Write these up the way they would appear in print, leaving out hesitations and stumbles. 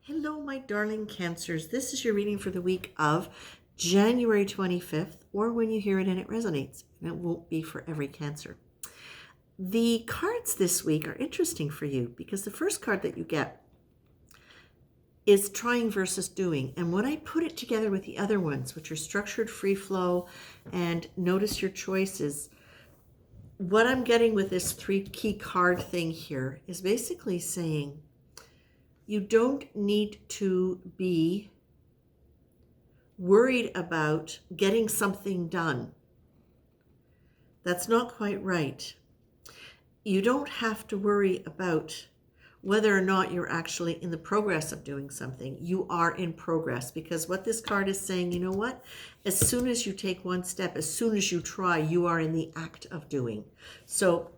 Hello, my darling Cancers. This is your reading for the week of January 25th, or when you hear it and it resonates. And it won't be for every Cancer. The cards this week are interesting for you because the first card that you get is trying versus doing. And when I put it together with the other ones, which are structured free flow and notice your choices, what I'm getting with this three key card thing here is basically saying, you don't need to be worried about getting something done. That's not quite right. You don't have to worry about whether or not you're actually in the progress of doing something. You are in progress, because what this card is saying, you know what? As soon as you take one step, as soon as you try, you are in the act of doing. So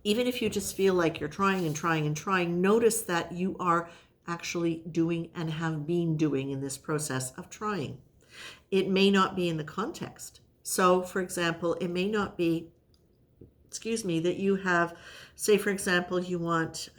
even if you just feel like you're trying and trying and trying, notice that you are actually doing and have been doing in this process of trying. It may not be in the context. So, for example, it may not be, that you have, say, for example, you want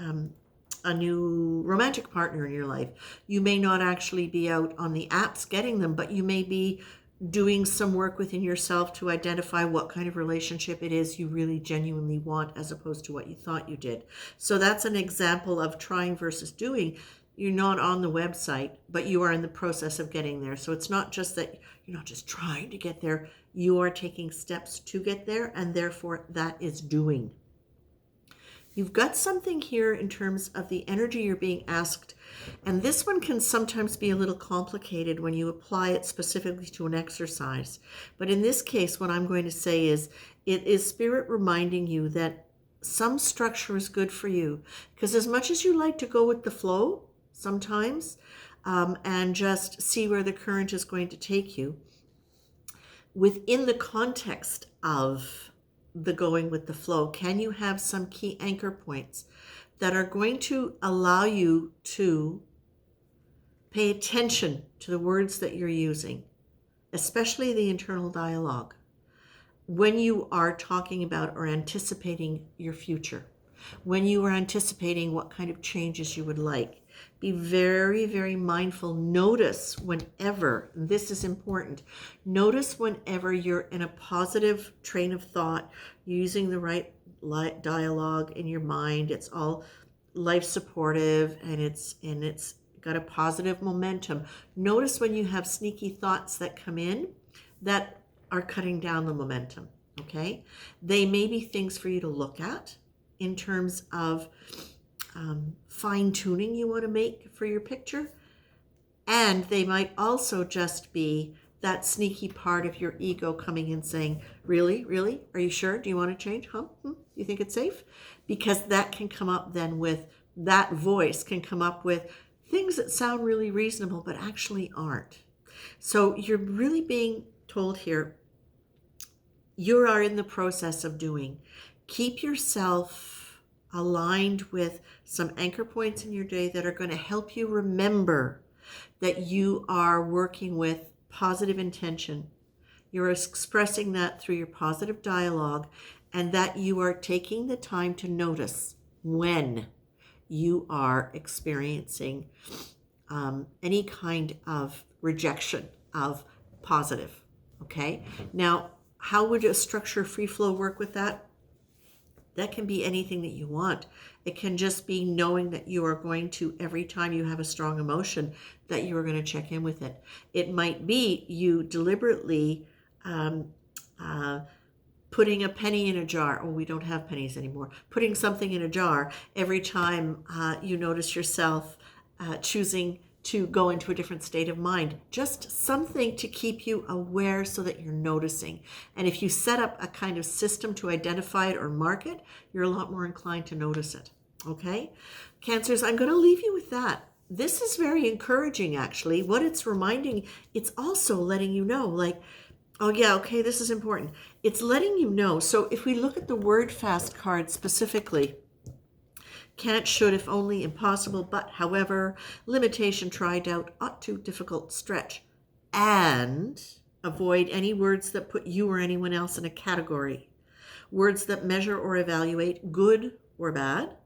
a new romantic partner in your life. You may not actually be out on the apps getting them, but you may be doing some work within yourself to identify what kind of relationship it is you really genuinely want, as opposed to what you thought you did. So that's an example of trying versus doing. You're not on the website, but you are in the process of getting there. So it's not just that you're not just trying to get there, you are taking steps to get there, and therefore that is doing. You've got something here in terms of the energy you're being asked, and this one can sometimes be a little complicated when you apply it specifically to an exercise. But in this case, what I'm going to say is, it is Spirit reminding you that some structure is good for you. Because as much as you like to go with the flow sometimes, and just see where the current is going to take you, within the context of the going with the flow, can you have some key anchor points that are going to allow you to pay attention to the words that you're using, especially the internal dialogue, when you are talking about or anticipating your future, when you are anticipating what kind of changes you would like? Be very, very mindful. Notice whenever, this is important, notice whenever you're in a positive train of thought, using the right dialogue in your mind. It's all life supportive, and it's got a positive momentum. Notice when you have sneaky thoughts that come in that are cutting down the momentum, okay? They may be things for you to look at in terms of fine-tuning you want to make for your picture. And they might also just be that sneaky part of your ego coming in saying, really? Are you sure? Do you want to change? You think it's safe? Because that can come up then with, that voice can come up with things that sound really reasonable but actually aren't. So you're really being told here, you are in the process of doing. Keep yourself aligned with some anchor points in your day that are going to help you remember that you are working with positive intention. You're expressing that through your positive dialogue, and that you are taking the time to notice when you are experiencing any kind of rejection of positive. Okay? Now, how would a structure free flow work with that? That can be anything that you want. It can just be knowing that you are going to, every time you have a strong emotion, that you are going to check in with it. It might be you deliberately putting a penny in a jar. Oh, we don't have pennies anymore. Putting something in a jar every time you notice yourself choosing to go into a different state of mind. Just something to keep you aware so that you're noticing. And if you set up a kind of system to identify it or mark it, you're a lot more inclined to notice it. Okay? Cancers, I'm going to leave you with that. This is very encouraging, actually. What it's reminding, it's also letting you know, like, oh yeah, okay, this is important. It's letting you know. So if we look at the word fast card specifically, can't, should, if only, impossible, but, however, limitation, try, doubt, ought to, difficult, stretch. And avoid any words that put you or anyone else in a category. Words that measure or evaluate, good or bad.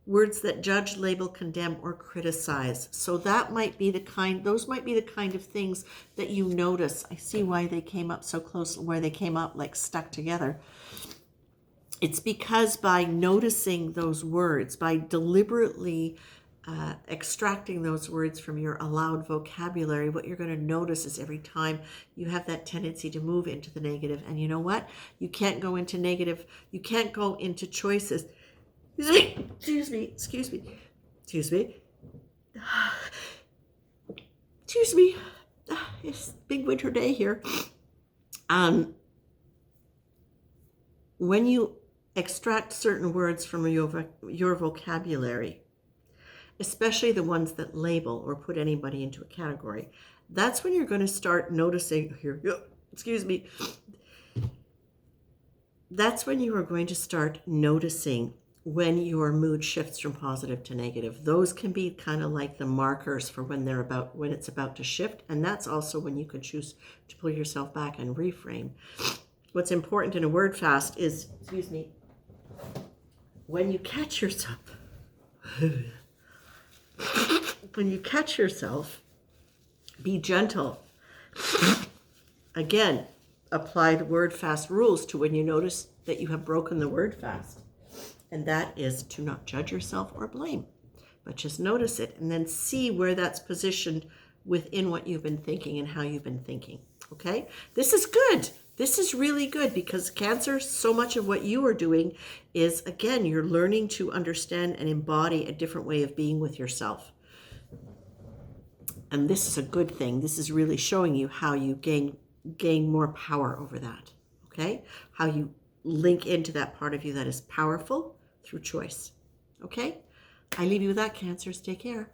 Words that judge, label, condemn, or criticize. So that might be those might be the kind of things that you notice. I see why they came up so close, where they came up like stuck together. It's because by noticing those words, by deliberately extracting those words from your allowed vocabulary, what you're going to notice is every time you have that tendency to move into the negative. And you know what? You can't go into negative. You can't go into choices. Excuse me. Excuse me. Excuse me. Excuse me. It's a big winter day here. When you extract certain words from your vocabulary, especially the ones that label or put anybody into a category, that's when you're going to start noticing here. Excuse me. That's when you are going to start noticing when your mood shifts from positive to negative. Those can be kind of like the markers for when it's about to shift, and that's also when you can choose to pull yourself back and reframe. What's important in a word fast is, excuse me, when you catch yourself, be gentle. Again, apply the word fast rules to when you notice that you have broken the word fast. And that is to not judge yourself or blame, but just notice it and then see where that's positioned within what you've been thinking and how you've been thinking. Okay? This is good. This is really good because Cancer, so much of what you are doing is, again, you're learning to understand and embody a different way of being with yourself. And this is a good thing. This is really showing you how you gain more power over that. Okay? How you link into that part of you that is powerful through choice. Okay? I leave you with that, Cancers. Take care.